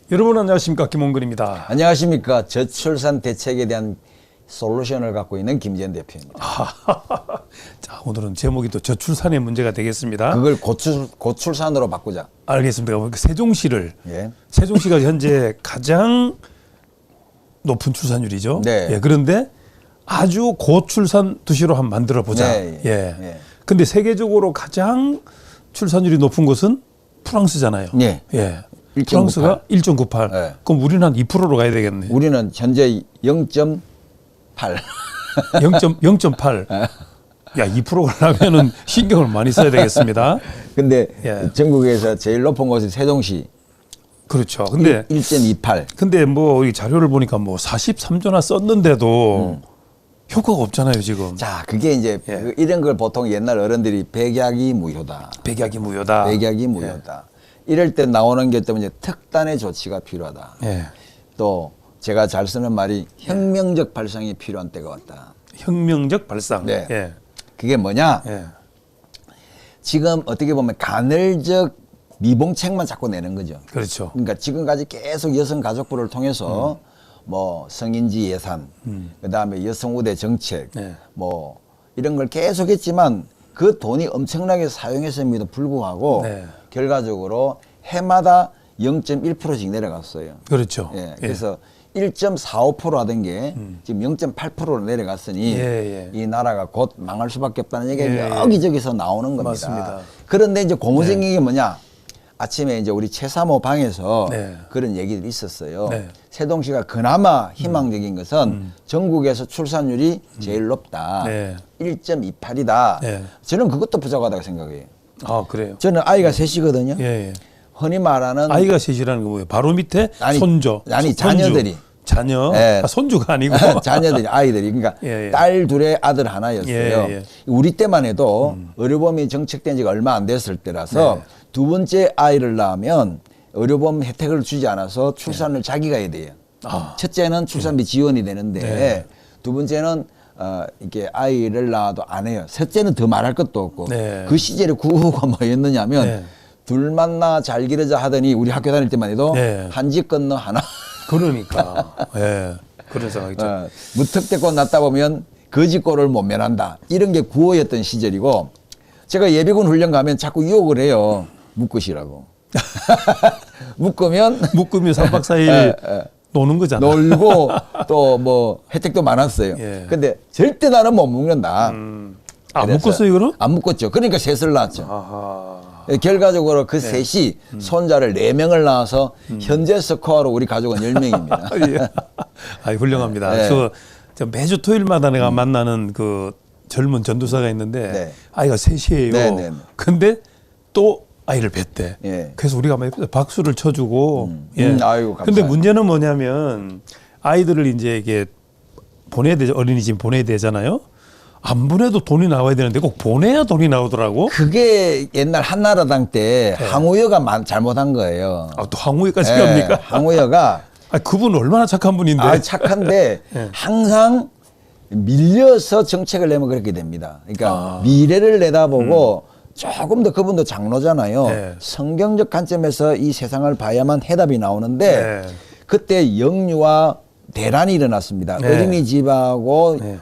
여러분 안녕하십니까, 김홍근입니다. 안녕하십니까. 저출산 대책에 대한 솔루션을 갖고 있는 김재현 대표입니다. 자, 오늘은 제목이 또 저출산의 문제가 되겠습니다. 그걸 고출산으로 바꾸자. 알겠습니다. 세종시를 예. 세종시가 현재 가장 높은 출산율이죠. 네. 예, 그런데 아주 고출산 도시로 한번 만들어 보자. 네, 예. 예. 근데 세계적으로 가장 출산율이 높은 곳은 프랑스잖아요. 예. 예. 1.98. 프랑스가 1.98. 예. 그럼 우리는 한 2%로 가야 되겠네. 우리는 현재 0.8. 0.8. 야, 2%가 가려면은 신경을 많이 써야 되겠습니다. 근데 예. 전국에서 제일 높은 곳이 세종시. 그렇죠. 근데 1.28. 근데 뭐 이 자료를 보니까 뭐 43조나 썼는데도 효과가 없잖아요, 지금. 자, 그게 이제 예. 이런 걸 보통 옛날 어른들이 백약이 무효다. 백약이 무효다. 백약이 무효다. 이럴 때 나오는 게 때문에 특단의 조치가 필요하다. 예. 또 제가 잘 쓰는 말이 혁명적 발상이 필요한 때가 왔다. 혁명적 발상. 네. 예. 그게 뭐냐? 예. 지금 어떻게 보면 간헐적 미봉책만 자꾸 내는 거죠. 그렇죠. 그러니까 지금까지 계속 여성가족부를 통해서 뭐 성인지 예산, 그다음에 여성우대 정책, 네. 뭐 이런 걸 계속 했지만 그 돈이 엄청나게 사용했음에도 불구하고 네. 결과적으로 해마다 0.1%씩 내려갔어요. 그렇죠. 예, 그래서 1.45% 하던 게 지금 0.8%로 내려갔으니 예, 예. 이 나라가 곧 망할 수밖에 없다는 얘기가 예, 여기저기서 나오는 겁니다. 맞습니다. 그런데 이제 고무적인 게 뭐냐? 아침에 이제 우리 최사모 방에서 네. 그런 얘기들이 있었어요. 네. 세종시가 그나마 희망적인 것은 전국에서 출산율이 제일 높다. 네. 1.28이다. 네. 저는 그것도 부족하다고 생각해요. 아, 그래요. 저는 아이가 셋이거든요. 예, 예. 흔히 말하는 아이가 셋이라는 거 뭐예요? 바로 밑에 아니, 손주. 아니, 손주. 자녀들이. 자녀. 예. 아, 손주가 아니고. 자녀들이, 아이들이. 그러니까 예, 예. 딸 둘에 아들 하나였어요. 예, 예. 우리 때만 해도 의료보험이 정책된 지가 얼마 안 됐을 때라서 네. 두 번째 아이를 낳으면 의료보험 혜택을 주지 않아서 출산을 자기가 해야 돼요. 아. 첫째는 출산비 지원이 되는데 네. 두 번째는 이렇게 아이를 낳아도 안 해요. 셋째는 더 말할 것도 없고 네. 그 시절에 구호가 뭐였느냐면 네. 둘 만나 잘 기르자 하더니 우리 학교 다닐 때만 해도 네. 한 집 건너 하나 그러니까. 예. 그런 생각이죠. 무턱대고 낳다 보면 거지꼴을 못 면한다. 이런 게 구호였던 시절이고 제가 예비군 훈련 가면 자꾸 유혹을 해요. 묶으시라고. 묶으면 묶으면 3박 4일 노는 거잖아. 놀고 또 뭐 혜택도 많았어요. 예. 근데 절대 나는 못 묶는다. 아, 그래서 묶었어요, 그럼? 안 묶었죠. 그러니까 셋을 낳았죠. 아하. 결과적으로 그 셋이 손자를 4명을 낳아서 현재 스코어로 우리 가족은 10명입니다. 예. 아, 훌륭합니다. 네. 저 매주 토요일마다 내가 만나는 그 젊은 전도사가 있는데 네. 아이가 셋이에요. 네, 네, 네. 근데 또 아이를 뵀대. 예. 그래서 우리가 막 옆에서 박수를 쳐주고. 예. 아이고, 감사해요. 근데 문제는 뭐냐면 아이들을 이제 이게 보내야 되죠. 어린이집 보내야 되잖아요. 안 보내도 돈이 나와야 되는데 꼭 보내야 돈이 나오더라고. 그게 옛날 한나라당 때 항우여가 잘못한 거예요. 아, 또 항우에까지 예, 갑니까? 항우여가 아, 그분 얼마나 착한 분인데. 착한데 예. 항상 밀려서 정책을 내면 그렇게 됩니다. 그러니까 미래를 내다보고 조금 더 그분도 장로잖아요. 네. 성경적 관점에서 이 세상을 봐야만 해답이 나오는데 네. 그때 영유아 대란이 일어났습니다. 네. 어린이집하고 네.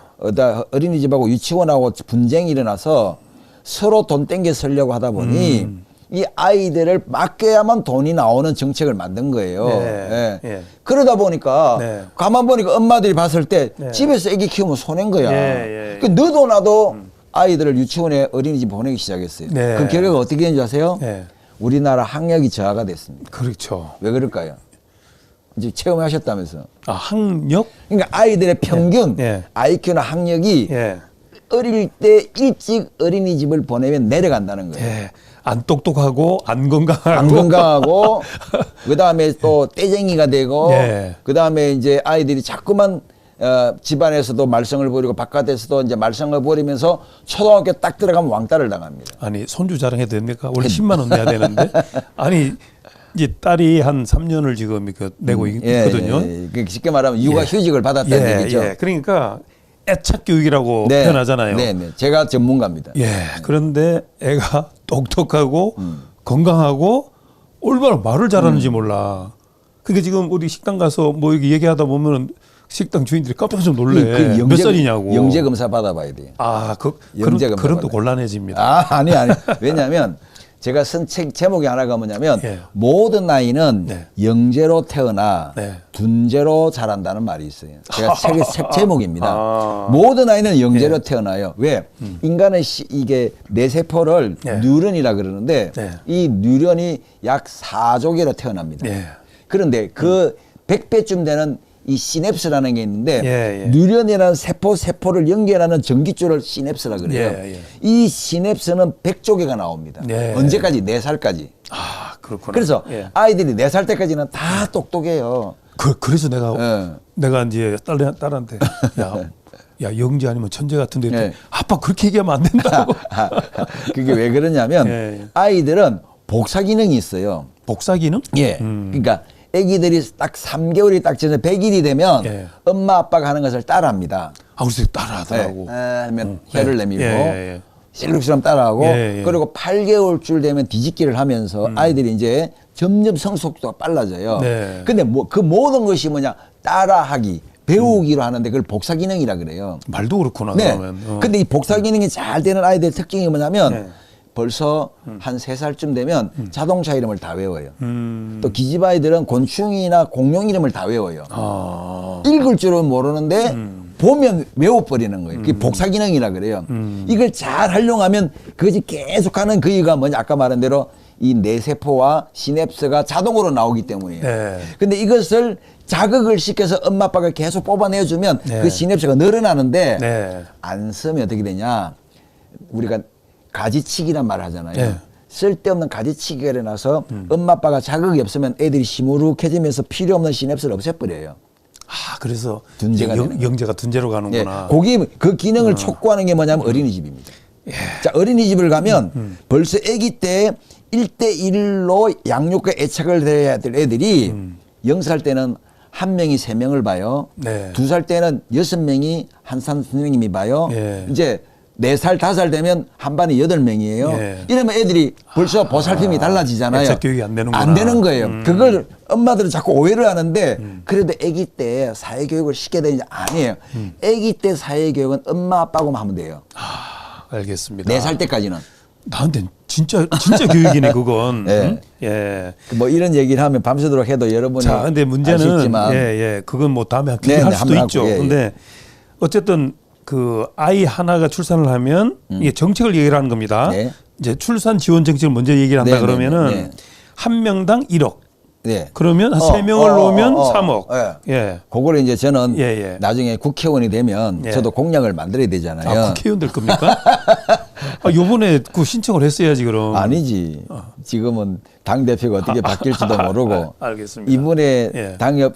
어린이집하고 유치원하고 분쟁이 일어나서 서로 돈 땡겨 쓰려고 하다 보니 이 아이들을 맡겨야만 돈이 나오는 정책을 만든 거예요. 네. 예. 예. 그러다 보니까 네. 가만 보니까 엄마들이 봤을 때 네. 집에서 애기 키우면 손해인 거야. 예, 예. 그 너도 나도 아이들을 유치원에 어린이집 보내기 시작했어요. 네. 그 결과가 어떻게 되는지 아세요? 네. 우리나라 학력이 저하가 됐습니다. 그렇죠. 왜 그럴까요? 이제 체험하셨다면서. 아, 학력? 그러니까 아이들의 평균 예. IQ나 학력이 예. 어릴 때 일찍 어린이집을 보내면 내려간다는 거예요. 예. 안 똑똑하고 안 건강하고. 안 건강하고 그다음에 또 떼쟁이가 되고 예. 그다음에 이제 아이들이 자꾸만 집안에서도 말썽을 부리고 바깥에서도 이제 말썽을 부리면서 초등학교 딱 들어가면 왕따를 당합니다. 아니, 손주 자랑해도 됩니까? 원래 10만 원 내야 되는데. 아니, 이제 딸이 한 3년을 지금 내고 있거든요. 그 쉽게 말하면 육아휴직을 받았다는 얘기죠. 예. 그러니까 애착 교육이라고 네. 표현하잖아요. 네, 네. 제가 전문가입니다. 예. 그런데 애가 똑똑하고 건강하고 얼마나 말을 잘하는지 몰라. 그게 지금 우리 식당 가서 뭐 여기 얘기하다 보면은 식당 주인들이 깜짝 좀 놀래. 몇 살이냐고. 영재 검사 받아봐야 돼요. 아, 영재 검사 그럼 또 받아요. 곤란해집니다. 아니. 왜냐하면 제가 쓴 책 제목이 하나가 뭐냐면 예. 모든 아이는 네. 영재로 태어나 네. 둔재로 자란다는 말이 있어요. 제가 책 제목입니다. 아. 모든 아이는 영재로 예. 태어나요. 왜? 인간의 이게 뇌세포를 예. 뉴런이라 그러는데 네. 이 뉴런이 약 4조 개로 태어납니다. 예. 그런데 그 100배쯤 되는 이 시냅스라는 게 있는데 예. 뉴런이라는 세포를 연결하는 전기줄을 시냅스라 그래요. 예. 이 시냅스는 100조 개가 나옵니다. 예. 언제까지? 4살까지. 아, 그렇구나. 그래서 예. 아이들이 4살 때까지는 다 똑똑해요. 그래서 예. 내가 이제 딸한테 야, 영재 아니면 천재 같은데 예. 아빠 그렇게 얘기하면 안 된다고. 그게 왜 그러냐면 예. 아이들은 복사 기능이 있어요. 복사 기능? 예. 그러니까 아기들이 딱 3개월이 딱 지나서 100일이 되면 예. 엄마 아빠가 하는 것을 따라합니다. 아, 우리 따라하더라고. 하면 혀를 내밀고 예. 실룩처럼 따라하고 예. 그리고 8개월쯤 되면 뒤집기를 하면서 아이들이 이제 점점 성숙도가 빨라져요. 네. 근데 뭐 그 모든 것이 뭐냐 따라하기 배우기로 하는데 그걸 복사 기능이라 그래요. 말도 그렇구나. 네. 그러면. 근데 이 복사 기능이 잘 되는 아이들의 특징이 뭐냐면 네. 벌써 한 3살쯤 되면 자동차 이름을 다 외워요. 또 기집 아이들은 곤충이나 공룡 이름을 다 외워요. 아. 읽을 줄은 모르는데 보면 외워버리는 거예요. 그게 복사 기능이라 그래요. 이걸 잘 활용하면 그것이 계속하는 그 이유가 뭐냐 아까 말한 대로 이 뇌세포와 시냅스가 자동으로 나오기 때문이에요. 네. 근데 이것을 자극을 시켜서 엄마 아빠가 계속 뽑아내주면 네. 그 시냅스가 늘어나는데 네. 안 쓰면 어떻게 되냐 우리가 가지치기란 말을 하잖아요. 네. 쓸데없는 가지치기가 일어나서 엄마 아빠가 자극이 없으면 애들이 시무룩해지면서 필요 없는 시냅스를 없애버려요. 아, 그래서 둔재가 되는 영재가 둔재로 예, 가는구나. 거기 그 기능을 촉구하는 게 뭐냐면 어린이집입니다. 자, 어린이집을 가면 벌써 아기 때 1대1로 양육과 애착을 해야 될 애들이 0살 때는 한 명이 3명을 봐요. 네. 2살 때는 6명이 한 선생님이 봐요. 예. 이제 4살, 5살 되면 한 반에 8명이에요. 예. 이러면 애들이 벌써 보살핌이 달라지잖아요. 애착 교육이 안 되는구나. 안 되는 거예요. 그걸 엄마들은 자꾸 오해를 하는데 그래도 아기 때 사회교육을 시켜야 되는지 아니에요. 아기 때 사회교육은 엄마 아빠고만 하면 돼요. 알겠습니다. 4살 때까지는. 나한테 진짜 교육이네 그건. 예. 응? 예. 뭐 이런 얘기를 하면 밤새도록 해도 여러분이 자, 근데 문제는 아시지만 그건 뭐 다음에 네, 할 네, 수도 한번 있죠. 하고, 예, 예. 근데 어쨌든 그 아이 하나가 출산을 하면 이게 정책을 얘기를 하는 겁니다. 네. 이제 출산 지원 정책을 먼저 얘기를 한다 네, 네, 그러면은 네, 네. 한 명당 1억. 네. 그러면 한 3명을 놓으면 3억. 예. 예. 그거를 이제 저는 예, 예. 나중에 국회의원이 되면 예. 저도 공약을 만들어야 되잖아요. 아, 국회의원 될 겁니까? 아, 요번에 그 신청을 했어야지 그럼. 아니지. 지금은 당 대표가 어떻게 바뀔지도 모르고. 알겠습니다. 이번에 예. 당협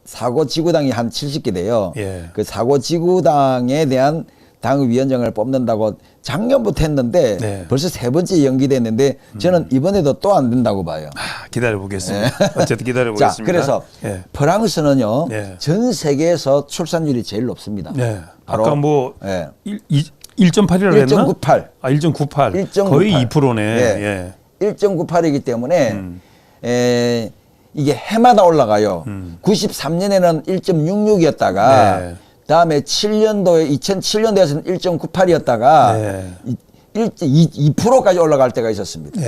사고 지구당이 한 70개 돼요. 예. 그 사고 지구당에 대한 당위원장을 뽑는다고 작년부터 했는데 네. 벌써 3번째 연기됐는데 저는 이번에도 또 안 된다고 봐요. 아, 기다려 보겠습니다. 어쨌든 기다려 보겠습니다. 자, 그래서 예. 프랑스는요 예. 전 세계에서 출산율이 제일 높습니다. 네. 바로 아까 뭐 예. 1.8이라고 했나? 1.98. 아, 1.98. 1.98. 거의 2%네. 예. 1.98이기 때문에 음. 이게 해마다 올라가요. 93년에는 1.66이었다가 네. 다음에 2007년도에서는 1.98이었다가 네. 2%까지 올라갈 때가 있었습니다. 네.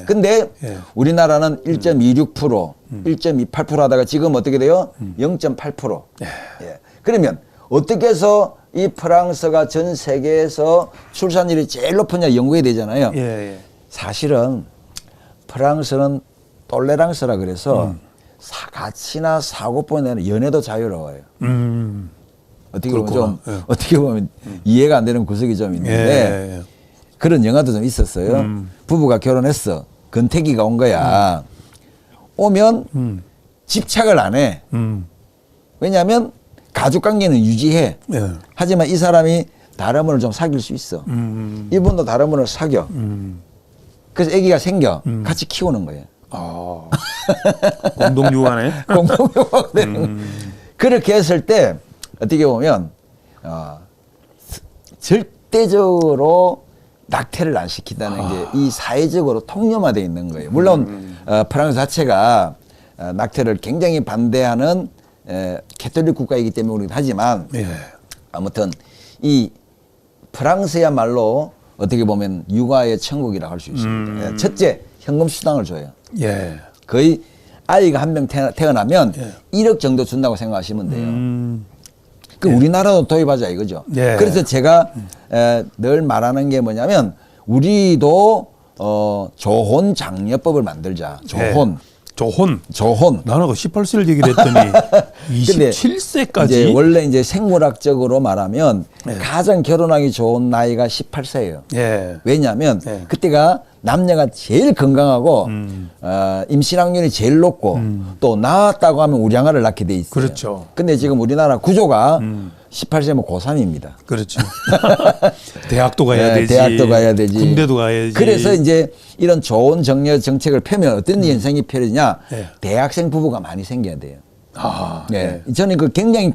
예. 근데 네. 우리나라는 1.26%, 1.28% 하다가 지금 어떻게 돼요? 0.8%. 예. 그러면 어떻게 해서 이 프랑스가 전 세계에서 출산율이 제일 높으냐 연구해야 되잖아요. 예. 사실은 프랑스는 톨레랑스라 그래서 가치나 사고법에 연애도 자유로워요. 어떻게 보면 그렇구나. 좀 예. 어떻게 보면 이해가 안 되는 구석이 좀 있는데 예. 그런 영화도 좀 있었어요. 부부가 결혼했어. 건태기가 온 거야. 오면 집착을 안 해. 왜냐하면 가족 관계는 유지해. 예. 하지만 이 사람이 다른 분을 좀 사귈 수 있어. 이분도 다른 분을 사겨. 그래서 아기가 생겨. 같이 키우는 거예요. 아. 공동 유아네. 공동묘가 되는 그렇게 했을 때 어떻게 보면 절대적으로 낙태를 안 시킨다는 게 이 사회적으로 통념화되어 있는 거예요. 물론 프랑스 자체가 낙태를 굉장히 반대하는 캐톨릭 국가이기 때문에 그렇긴 하지만 예. 아무튼 이 프랑스야말로 어떻게 보면 육아의 천국이라고 할 수 있습니다. 첫째, 현금 수당을 줘요. 예. 거의 아이가 한 명 태어나면 예. 1억 정도 준다고 생각하시면 돼요. 그 예. 우리나라도 도입하자 이거죠. 예. 그래서 제가 늘 말하는 게 뭐냐면 우리도 조혼 장려법을 만들자. 조혼. 조혼. 나는 그 18세를 얘기를 했더니 근데 27세까지. 이제 원래 이제 생물학적으로 말하면 예. 가장 결혼하기 좋은 나이가 18세예요. 예. 왜냐하면 예. 그때가 남녀가 제일 건강하고 임신 확률이 제일 높고 또 낳았다고 하면 우량아를 낳게 돼 있어요. 그렇죠. 근데 지금 우리나라 구조가 18세면 고3입니다. 그렇죠. 대학도 가야 네, 되지. 대학도 가야 되지. 군대도 가야지. 그래서 이제 이런 좋은 정려 정책을 펴면 어떤 현상이 펴지냐? 예. 대학생 부부가 많이 생겨야 돼요. 아, 네. 저는 그 굉장히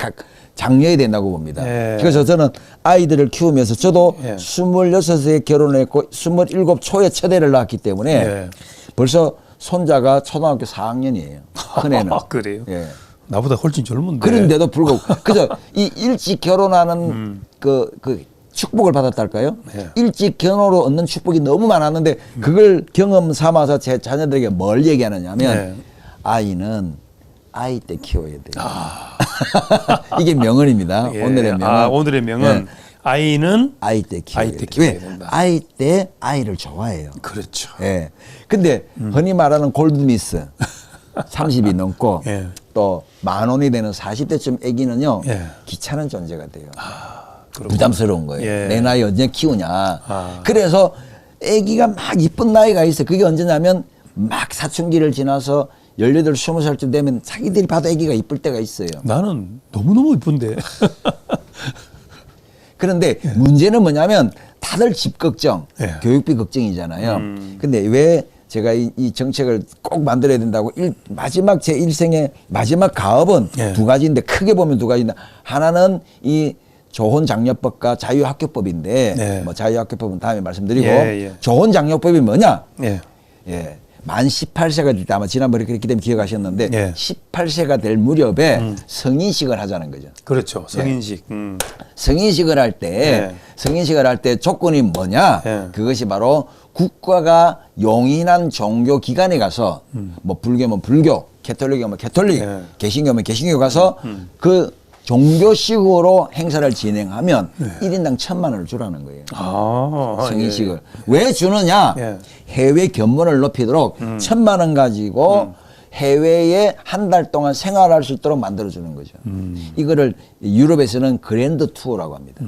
장려해야 된다고 봅니다. 예. 그래서 저는 아이들을 키우면서 저도 예. 26에 결혼을 했고 27 초에 첫 애를 낳았기 때문에 예. 벌써 손자가 초등학교 4학년이에요. 큰 애는. 아, 그래요? 예. 나보다 훨씬 젊은데. 그런데도 불구하고 그래서 이 일찍 결혼하는 그 축복을 받았달까요? 예. 일찍 결혼으로 얻는 축복이 너무 많았는데 그걸 경험 삼아서 제 자녀들에게 뭘 얘기하느냐면 예. 아이는 아이 때 키워야 돼요. 이게 명언입니다. 예. 오늘의 명언. 아, 오늘의 명언. 예. 아이는 아이 때 키워야 아이 때 돼요. 키워야 왜? 된다. 아이 때 아이를 좋아해요. 그렇죠. 예. 근데 흔히 말하는 골드미스 30이 넘고 예. 또 10,000원이 되는 40대쯤 아기는요. 예. 귀찮은 존재가 돼요. 그렇군요. 부담스러운 거예요. 예. 내 나이 언제 키우냐. 아. 그래서 아기가 막 이쁜 나이가 있어. 그게 언제냐면 막 사춘기를 지나서 18, 20살쯤 되면 자기들이 봐도 아기가 이쁠 때가 있어요. 나는 너무너무 이쁜데. 그런데 문제는 뭐냐면 다들 집 걱정, 예. 교육비 걱정이잖아요. 근데 왜 제가 이 정책을 꼭 만들어야 된다고 마지막 제 일생의 마지막 가업은 예. 두 가지인데 크게 보면 두 가지인데 하나는 이 조혼장려법과 자유학교법인데 예. 뭐 자유학교법은 다음에 말씀드리고 예, 예. 조혼장려법이 뭐냐? 예. 예. 만 18세가 될 때 아마 지난번에 그렇기 때문에 기억하셨는데 예. 18세가 될 무렵에 성인식을 하자는 거죠. 그렇죠. 성인식. 성인식을 할 때 예. 성인식을 할 때 조건이 뭐냐? 예. 그것이 바로 국가가 용인한 종교 기관에 가서 뭐 불교면 불교, 캐톨릭이면 캐톨릭, 예. 개신교면 개신교 가서 그 종교식으로 행사를 진행하면 1인당 1,000만 원을 주라는 거예요. 아, 성인식을. 왜 주느냐? 예. 해외 견문을 높이도록 1,000만 원 가지고 해외에 한 달 동안 생활할 수 있도록 만들어주는 거죠. 이거를 유럽에서는 그랜드 투어라고 합니다.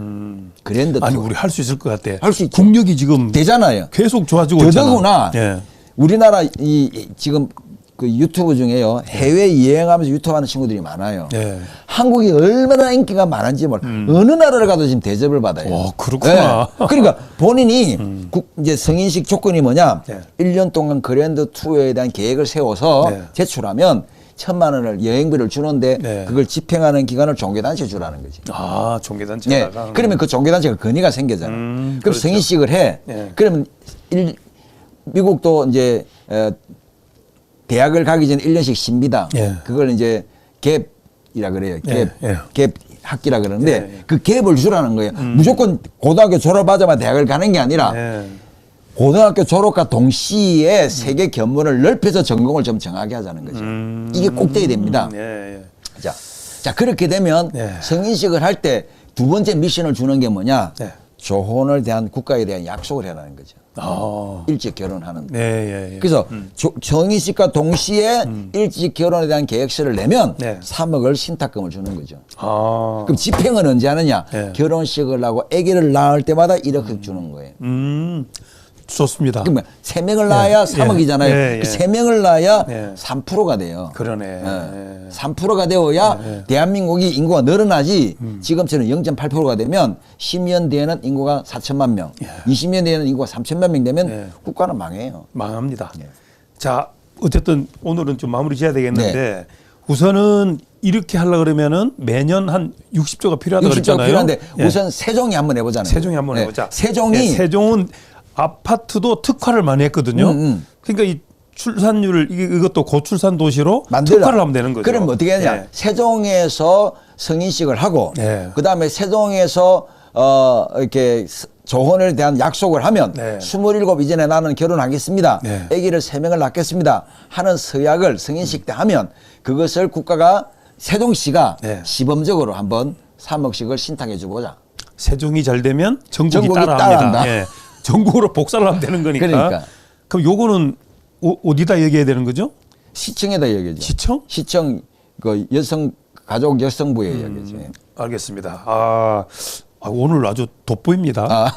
그랜드 아니 투어. 우리 할 수 있을 것 같아. 할수 있죠. 국력이 지금 되잖아요. 계속 좋아지고 있잖아. 더더구나 예. 우리나라 지금 그 유튜브 중에요. 해외 여행하면서 유튜브 하는 친구들이 많아요. 예. 한국이 얼마나 인기가 많은지 어느 나라를 가도 지금 대접을 받아요. 와, 그렇구나. 예. 그러니까 본인이 이제 성인식 조건이 뭐냐? 예. 1년 동안 그랜드 투어에 대한 계획을 세워서 네. 제출하면 1,000만 원을 여행비를 주는데 네. 그걸 집행하는 기관을 종교단체에 주라는 거지. 아, 종교단체다가. 네. 그러면 그 종교단체가 권위가 생겨잖아. 그럼 그렇죠. 성인식을 해. 네. 그러면 미국도 이제 대학을 가기 전에 1년씩 신비다. 예. 그걸 이제 갭이라 그래요. 갭, 예, 예. 갭 학기라 그러는데 예. 그 갭을 주라는 거예요. 무조건 고등학교 졸업하자마자 대학을 가는 게 아니라 예. 고등학교 졸업과 동시에 세계 견문을 넓혀서 전공을 좀 정하게 하자는 거죠. 이게 꼭 돼야 됩니다. 예, 예. 자 그렇게 되면 예. 성인식을 할 때 두 번째 미션을 주는 게 뭐냐? 네. 조혼을 대한 국가에 대한 약속을 해라는 거죠. 아. 일찍 결혼하는. 네, 예, 예. 그래서 성인식과 동시에 일찍 결혼에 대한 계획서를 내면 네. 3억을 신탁금을 주는 거죠. 아. 그럼 집행은 언제 하느냐? 네. 결혼식을 하고 아기를 낳을 때마다 1억씩 주는 거예요. 좋습니다. 그러면 3명을 낳아야 예, 3억이잖아요. 예, 예. 그 3명을 낳아야 예. 3%가 돼요. 그러네. 예. 3%가 되어야 대한민국이 인구가 늘어나지 지금처럼 0.8%가 되면 10년 뒤에는 인구가 4천만 명, 20년 뒤에는 인구가 3천만 명 되면 예. 국가는 망해요. 망합니다. 예. 자, 어쨌든 오늘은 좀 마무리 지어야 되겠는데 네. 우선은 이렇게 하려 그러면은 매년 한 60조가 필요하다고 60조가 그랬잖아요. 필요한데 예. 우선 세종이 한번 해보자는 세종이 거예요. 한번 네. 해보자. 세종이 예, 세종은 아파트도 특화를 많이 했거든요. 그러니까 이 출산율을 이것도 고출산 도시로 만들라. 특화를 하면 되는 거죠. 그럼 어떻게 하냐? 예. 세종에서 성인식을 하고 예. 그다음에 세종에서 이렇게 조혼을 대한 약속을 하면 네. 27 이전에 나는 결혼하겠습니다. 네. 아기를 3명을 낳겠습니다. 하는 서약을 성인식 때 하면 그것을 국가가 세종시가 네. 시범적으로 한번 3억씩을 신탁해 주고자. 세종이 잘 되면 전국이 전국이 따라합니다. 따라한다. 예. 전국으로 복사를 하면 되는 거니까. 그러니까. 그럼 요거는 어디다 얘기해야 되는 거죠? 시청에다 얘기하죠. 시청? 시청 그 가족 여성부에 얘기하죠. 알겠습니다. 오늘 아주 돋보입니다.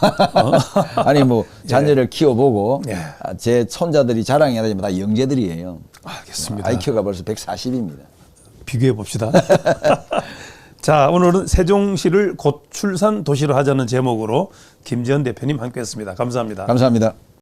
아니 뭐 자녀를 키워보고 예. 제 손자들이 자랑해야 되지만 다 영재들이에요. 알겠습니다. IQ가 벌써 140입니다. 비교해 봅시다. 자, 오늘은 세종시를 고출산 도시로 하자는 제목으로 김지현 대표님 함께했습니다. 감사합니다. 감사합니다.